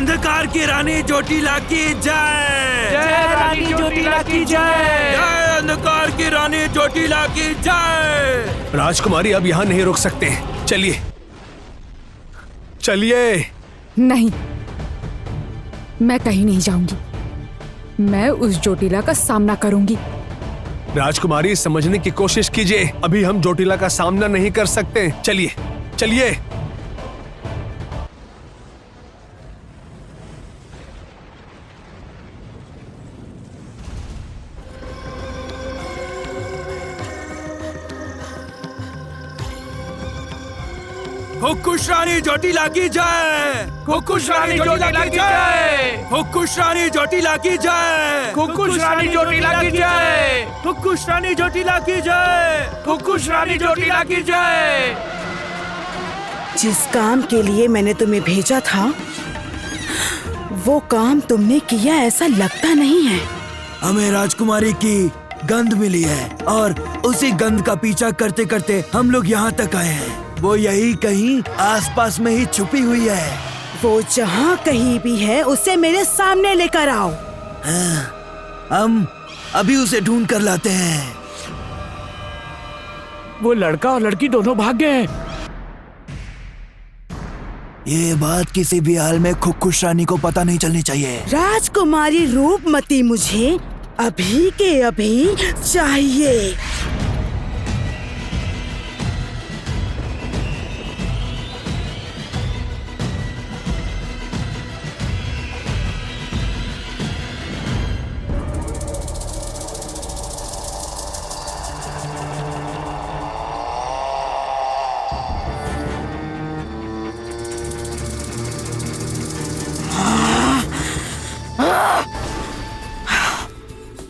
अंधकार की रानी जोटीला की जय। जय रानी जोटीला की जय। जय अंधकार की रानी जोटीला की जय। राजकुमारी अब यहाँ नहीं रुक सकते, चलिए चलिए। नहीं, मैं कहीं नहीं जाऊंगी। मैं उस जोटीला का सामना करूंगी। राजकुमारी समझने की कोशिश कीजिए, अभी हम जोटीला का सामना नहीं कर सकते। चलिए चलिए। खुश रानी जोटीला की जय। खुश रानी जोटीला की जय। खुश रानी जोटीला की जय। खुश रानी जोटीला की जय। खुश रानी जोटीला की जय। खुश रानी जोटीला की जय। जिस काम के लिए मैंने तुम्हें भेजा था वो काम तुमने किया ऐसा लगता नहीं है। हमें राजकुमारी की गंध मिली है और उसी गंध का पीछा करते करते हम लोग यहाँ तक आए हैं। वो यही कहीं आसपास में ही छुपी हुई है। वो जहाँ कहीं भी है उसे मेरे सामने लेकर आओ। हम अभी उसे ढूंढ कर लाते हैं। वो लड़का और लड़की दोनों भाग गए हैं। ये बात किसी भी हाल में खुश रानी को पता नहीं चलनी चाहिए। राजकुमारी रूपमती मुझे अभी के अभी चाहिए।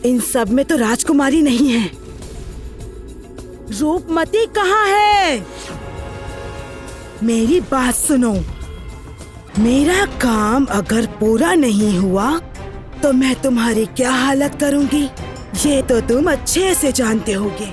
इन सब में तो राजकुमारी नहीं है। रूपमती कहाँ है? मेरी बात सुनो, मेरा काम अगर पूरा नहीं हुआ तो मैं तुम्हारी क्या हालत करूंगी ये तो तुम अच्छे से जानते होगे।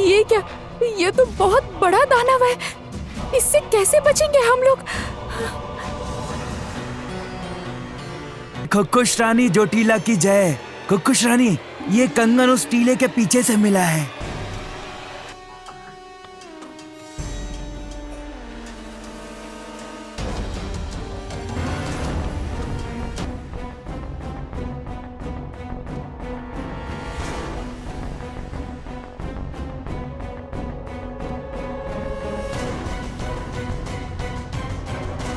ये क्या? ये तो बहुत बड़ा दानव है। इससे कैसे बचेंगे हम लोग? खुश रानी जोटीला की जय। खुश रानी, ये कंगन उस टीले के पीछे से मिला है।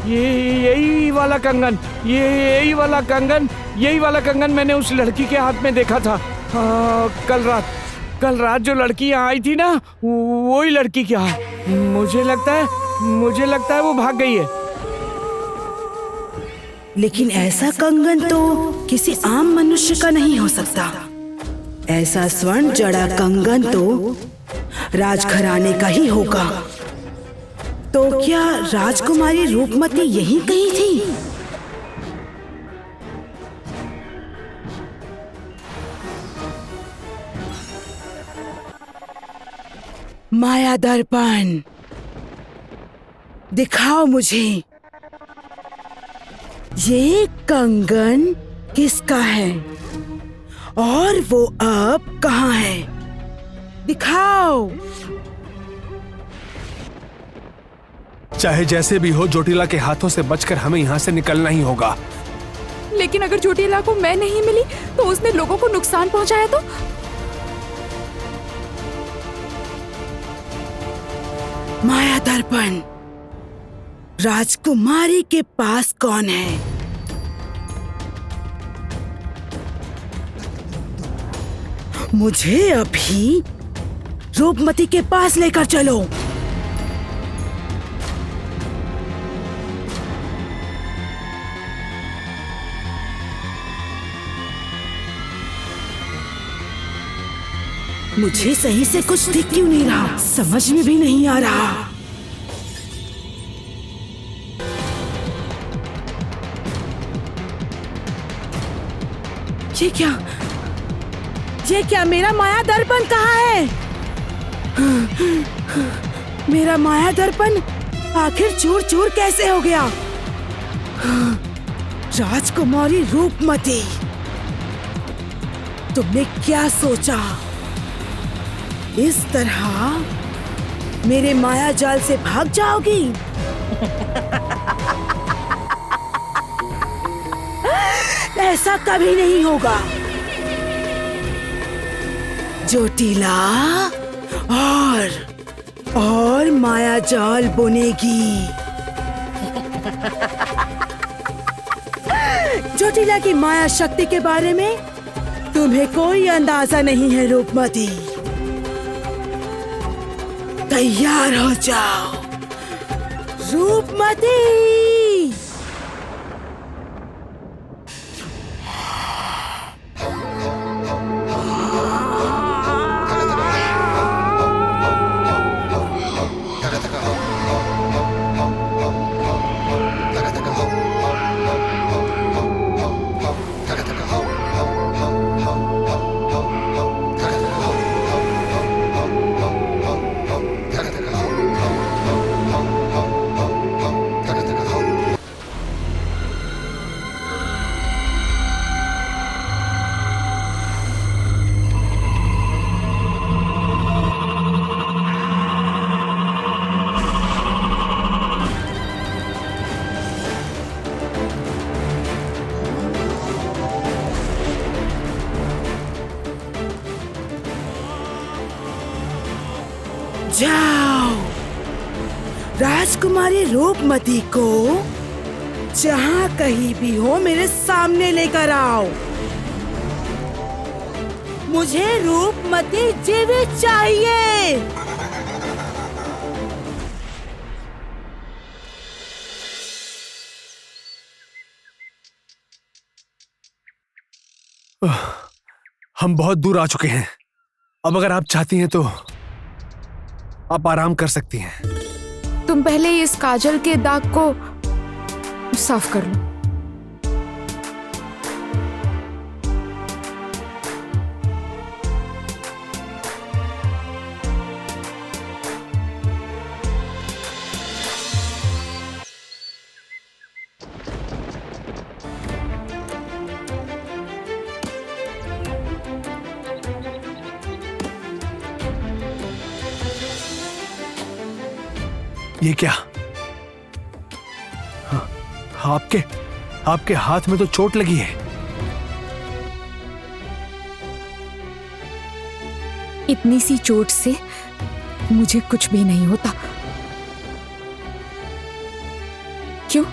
यही वाला कंगन, यही वाला कंगन मैंने उस लड़की के हाथ में देखा था। कल रात जो लड़की यहाँ आई थी ना, वही लड़की क्या है। मुझे लगता है वो भाग गई है। लेकिन ऐसा कंगन तो किसी आम मनुष्य का नहीं हो सकता। ऐसा स्वर्ण जड़ा कंगन तो राजघराने का ही होगा। तो क्या राजकुमारी रूपमती यहीं कहीं थी? माया दर्पण दिखाओ मुझे, ये कंगन किसका है और वो अब कहाँ है? दिखाओ। चाहे जैसे भी हो, जोटीला के हाथों से बचकर हमें यहाँ से निकलना ही होगा। लेकिन अगर जोटीला को मैं नहीं मिली तो उसने लोगों को नुकसान पहुंचाया तो? माया दर्पण, राजकुमारी के पास कौन है? मुझे अभी रूपमती के पास लेकर चलो। मुझे सही से कुछ दिख क्यों नहीं रहा, समझ में भी नहीं आ रहा। ये क्या मेरा माया दर्पण कहाँ है? मेरा माया दर्पण आखिर चूर चूर कैसे हो गया? राजकुमारी रूपमती, तुमने क्या सोचा? इस तरह मेरे माया जाल से भाग जाओगी? ऐसा कभी नहीं होगा। जोटीला और माया जाल बुनेगी। जोटीला की माया शक्ति के बारे में तुम्हें कोई अंदाजा नहीं है रूपमती। तैयार हो जाओ रूपमती। जाओ राजकुमारी रूपमती को जहाँ कहीं भी हो मेरे सामने लेकर आओ। मुझे रूपमती जीवित चाहिए। हम बहुत दूर आ चुके हैं। अब अगर आप चाहती हैं तो आप आराम कर सकती हैं। तुम पहले इस काजल के दाग को साफ कर लो। ये क्या? हाँ, आपके हाथ में तो चोट लगी है। इतनी सी चोट से मुझे कुछ भी नहीं होता। क्यों?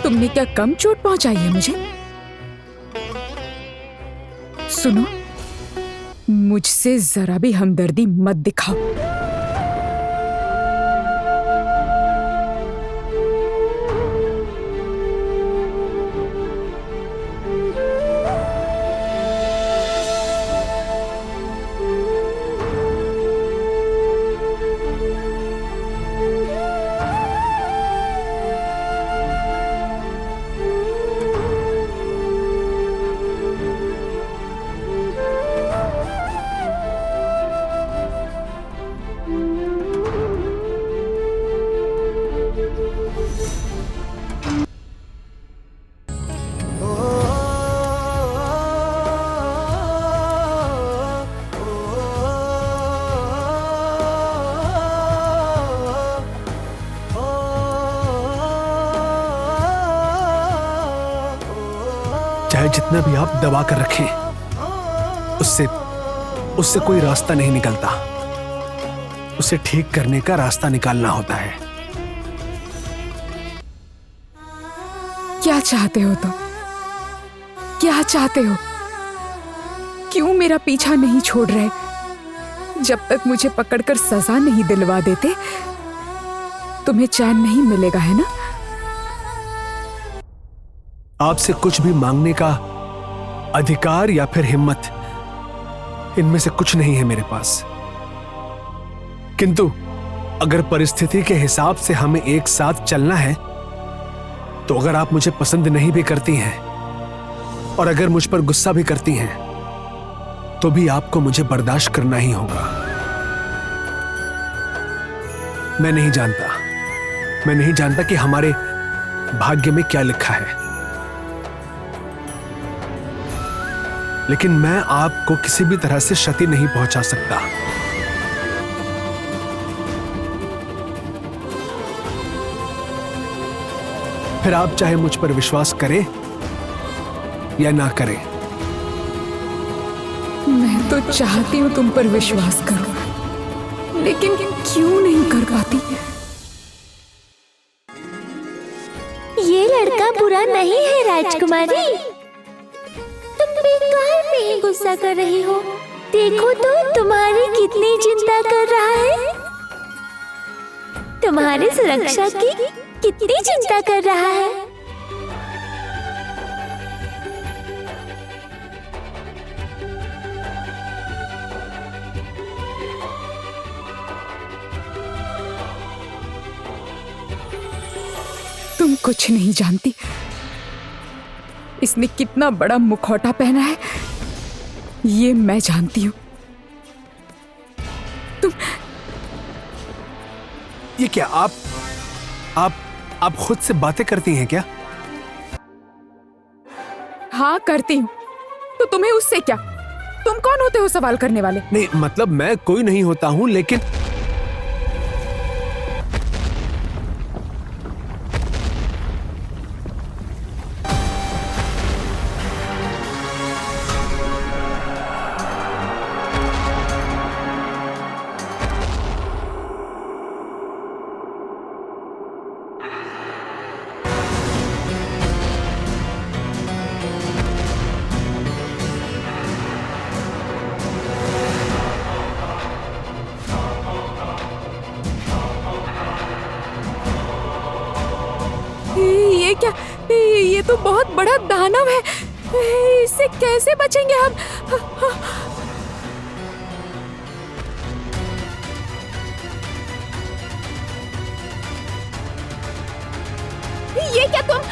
तुमने क्या कम चोट पहुंचाई है मुझे? सुनो, मुझसे जरा भी हमदर्दी मत दिखाओ। चाहे जितना भी आप दबा कर रखें, उससे कोई रास्ता नहीं निकलता। उसे ठीक करने का रास्ता निकालना होता है। क्या चाहते हो तुम? क्या चाहते हो? क्यों मेरा पीछा नहीं छोड़ रहे? जब तक मुझे पकड़कर सजा नहीं दिलवा देते, तुम्हें चैन नहीं मिलेगा, है ना? आपसे कुछ भी मांगने का अधिकार या फिर हिम्मत, इनमें से कुछ नहीं है मेरे पास। किंतु अगर परिस्थिति के हिसाब से हमें एक साथ चलना है, तो अगर आप मुझे पसंद नहीं भी करती हैं, और अगर मुझ पर गुस्सा भी करती हैं तो भी आपको मुझे बर्दाश्त करना ही होगा। मैं नहीं जानता कि हमारे भाग्य में क्या लिखा है, लेकिन मैं आपको किसी भी तरह से क्षति नहीं पहुंचा सकता। फिर आप चाहे मुझ पर विश्वास करें या ना करें। मैं तो चाहती हूँ तुम पर विश्वास करूं, लेकिन क्यों नहीं कर पाती। ये लड़का बुरा नहीं है राजकुमारी, तुम बेकार में ही गुस्सा कर रही हो। देखो तो तुम्हारी कितनी चिंता कर रहा है, तुम्हारी सुरक्षा की कितनी चिंता कर रहा है। तुम कुछ नहीं जानती, इसने कितना बड़ा मुखौटा पहना है ये मैं जानती हूँ। तुम ये क्या आप खुद से बातें करती हैं क्या? हाँ करती हूँ, तो तुम्हें उससे क्या? तुम कौन होते हो सवाल करने वाले? नहीं मतलब मैं कोई नहीं होता हूं, लेकिन ये क्या? ये तो बहुत बड़ा दानव है, इससे कैसे बचेंगे हम? ये क्या तुम?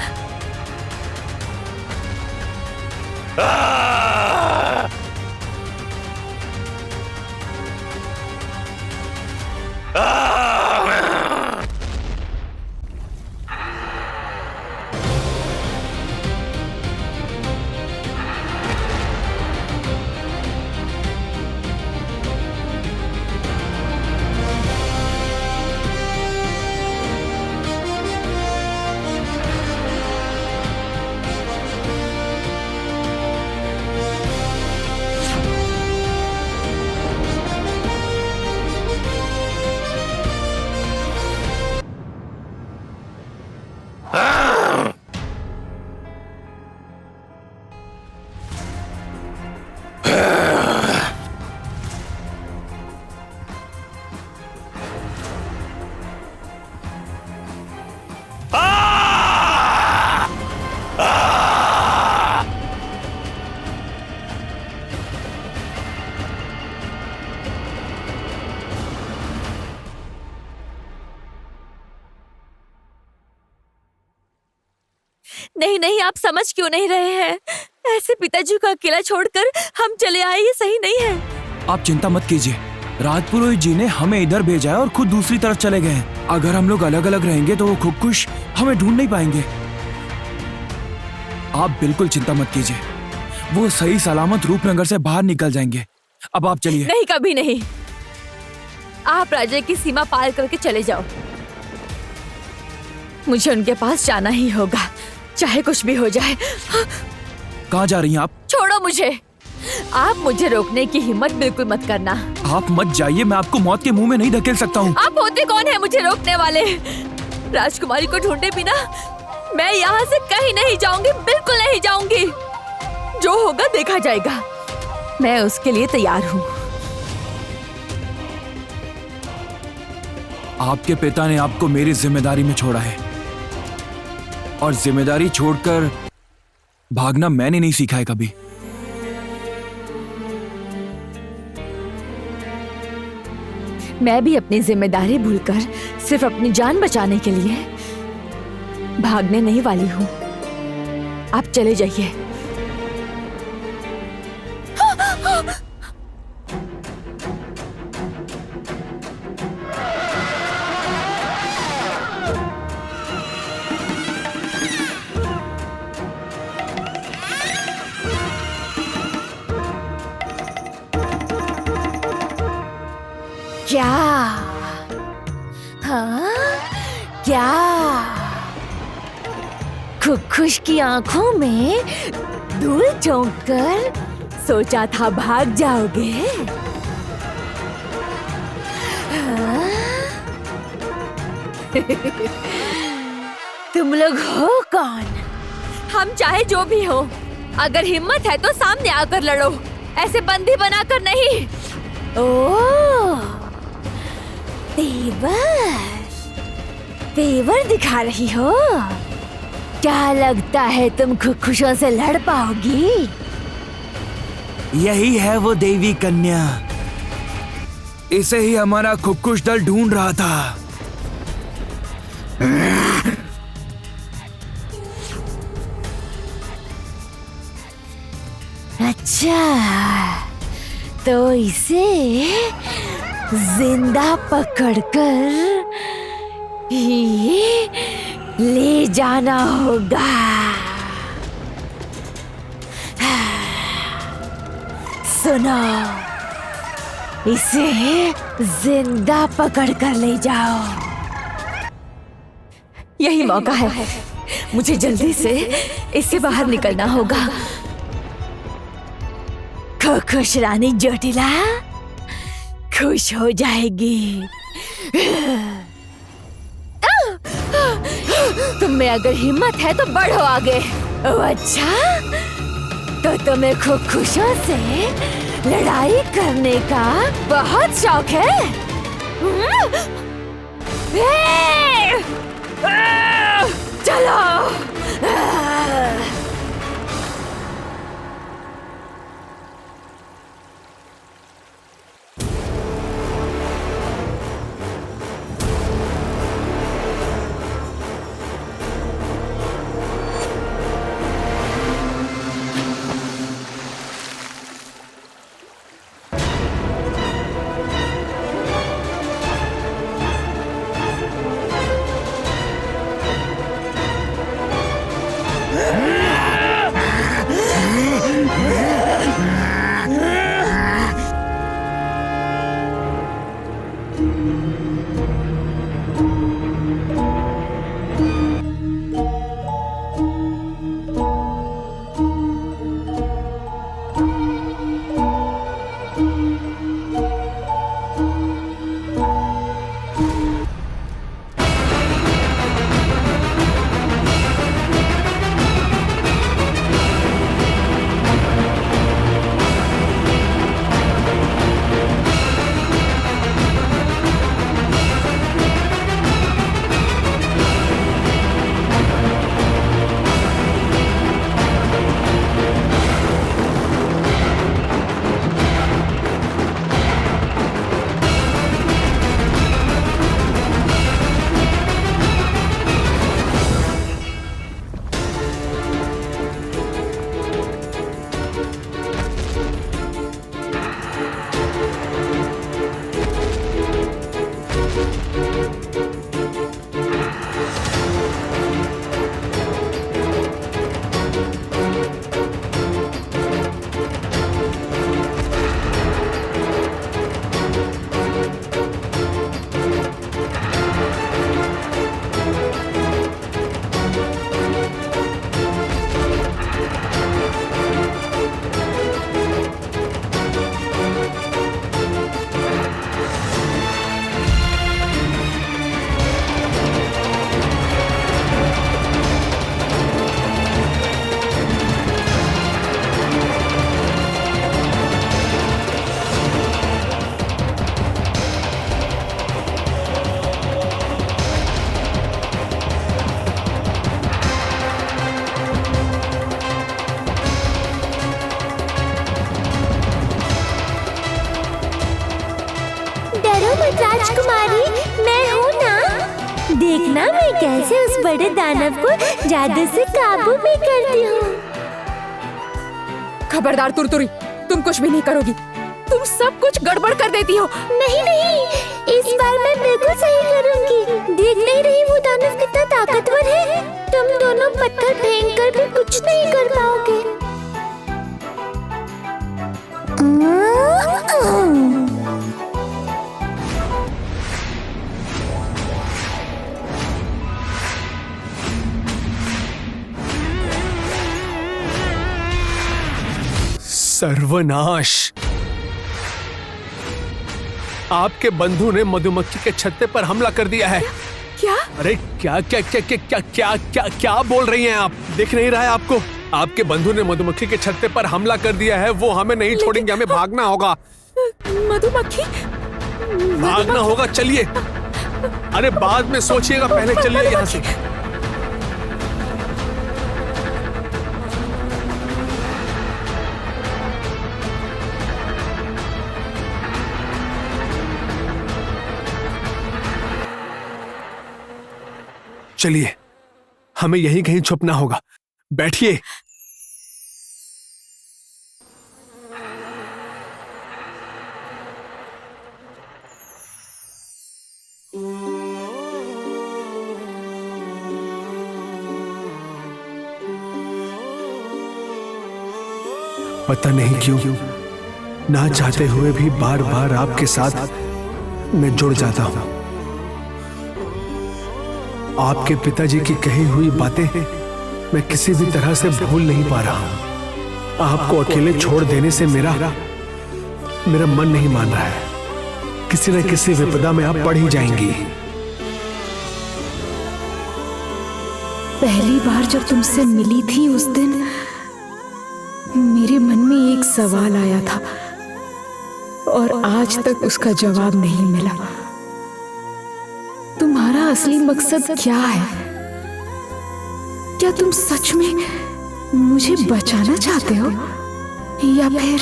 नहीं नहीं, आप समझ क्यों नहीं रहे हैं? ऐसे पिताजी को अकेला छोड़कर हम चले आए, ये सही नहीं है। आप चिंता मत कीजिए, राजपुरोहित जी ने हमें इधर भेजा है और खुद दूसरी तरफ चले गए हैं। अगर हम लोग अलग अलग रहेंगे तो वो खुद खुश हमें ढूंढ नहीं पाएंगे। आप बिल्कुल चिंता मत कीजिए, वो सही सलामत रूपनगर से बाहर निकल जाएंगे। अब आप चलिए। नहीं, कभी नहीं। आप राज्य की सीमा पार करके चले जाओ, मुझे उनके पास जाना ही होगा, चाहे कुछ भी हो जाए। कहाँ जा रही हैं आप? छोड़ो मुझे, आप मुझे रोकने की हिम्मत बिल्कुल मत करना। आप मत जाइए, मैं आपको मौत के मुंह में नहीं धकेल सकता हूँ। आप होते कौन है मुझे रोकने वाले? राजकुमारी को ढूंढे बिना मैं यहाँ से कहीं नहीं जाऊंगी, बिल्कुल नहीं जाऊंगी। जो होगा देखा जाएगा, मैं उसके लिए तैयार हूँ। आपके पिता ने आपको मेरी जिम्मेदारी में छोड़ा है, और जिम्मेदारी छोड़कर भागना मैंने नहीं सीखा है कभी। मैं भी अपनी जिम्मेदारी भूलकर सिर्फ अपनी जान बचाने के लिए भागने नहीं वाली हूँ। आप चले जाइए। क्या? हाँ क्या? खुश की आंखों में धूल झोंक कर सोचा था भाग जाओगे? हाँ? तुम लोग हो कौन? हम चाहे जो भी हो, अगर हिम्मत है तो सामने आकर लड़ो, ऐसे बंदी बनाकर नहीं। ओह, तेवर दिखा रही हो? क्या लगता है तुम खुशों से लड़ पाओगी? यही है वो देवी कन्या। इसे ही हमारा खुश दल ढूंढ रहा था। अच्छा, तो इसे जिंदा पकड़कर ही ले जाना होगा। सुनो, इसे जिंदा पकड़कर ले जाओ। यही मौका है, मुझे जल्दी से इससे बाहर निकलना होगा। खुश रानी जोटिला खुश हो जाएगी। तुम में अगर हिम्मत है तो बढ़ो आगे। ओह अच्छा, तो तुम्हें खुशों से लड़ाई करने का बहुत शौक है? चलो। राजकुमारी, मैं हूँ ना। देखना मैं कैसे उस बड़े दानव को जादू से काबू में करती हूँ। खबरदार तुरतुरी, तुम कुछ भी नहीं करोगी। तुम सब कुछ गड़बड़ कर देती हो। नहीं नहीं, इस बार मैं बिल्कुल सही करूँगी। देख नहीं रही वो दानव कितना ताकतवर है? तुम दोनों पत्थर फेंक कर भी कुछ नहीं कर पाओगे। सर्वनाश! आपके बंधु ने मधुमक्खी के छत्ते पर हमला कर दिया है। क्या? अरे क्या क्या क्या क्या क्या क्या क्या क्या बोल रही हैं आप? दिख नहीं रहा है आपको? आपके बंधु ने मधुमक्खी के छत्ते पर हमला कर दिया है। वो हमें नहीं छोड़ेंगे, हमें भागना होगा। मधुमक्खी? भागना होगा, चलिए। अरे बाद में सोचिएगा, पहले चलिए यहाँ से। चलिए, हमें यहीं कहीं छुपना होगा। बैठिए। पता नहीं क्यों, ना चाहते हुए भी बार बार आपके साथ मैं जुड़ जाता हूं। आपके पिताजी की कही हुई बातें मैं किसी भी तरह से भूल नहीं पा रहा हूं। आपको अकेले छोड़ देने से मेरा मन नहीं मान रहा है। किसी न किसी विपदा में आप पड़ ही जाएंगी। पहली बार जब तुमसे मिली थी उस दिन मेरे मन में एक सवाल आया था और आज तक उसका जवाब नहीं मिला। तुम्हारा असली मकसद क्या है? क्या तुम सच में मुझे बचाना चाहते हो या फिर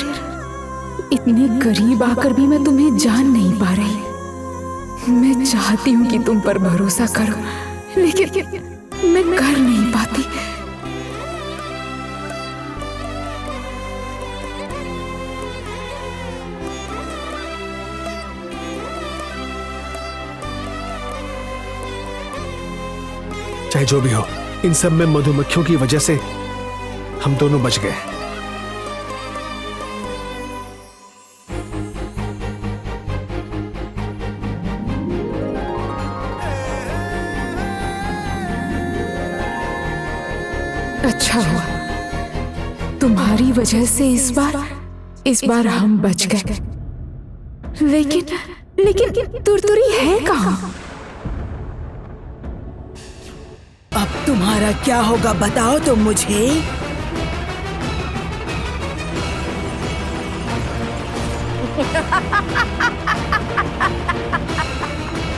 इतने करीब आकर भी मैं तुम्हें जान नहीं पा रही? मैं चाहती हूं कि तुम पर भरोसा करो, लेकिन मैं कर नहीं पाती। चाहे जो भी हो, इन सब में मधुमक्खियों की वजह से हम दोनों बच गए। अच्छा हुआ, तुम्हारी वजह से इस बार हम बच गए। लेकिन तुरतुरी है कहाँ? अब तुम्हारा क्या होगा बताओ तो मुझे।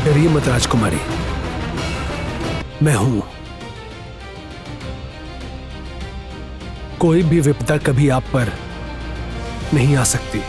डरिए मत राजकुमारी, मैं हूं। कोई भी विपदा कभी आप पर नहीं आ सकती।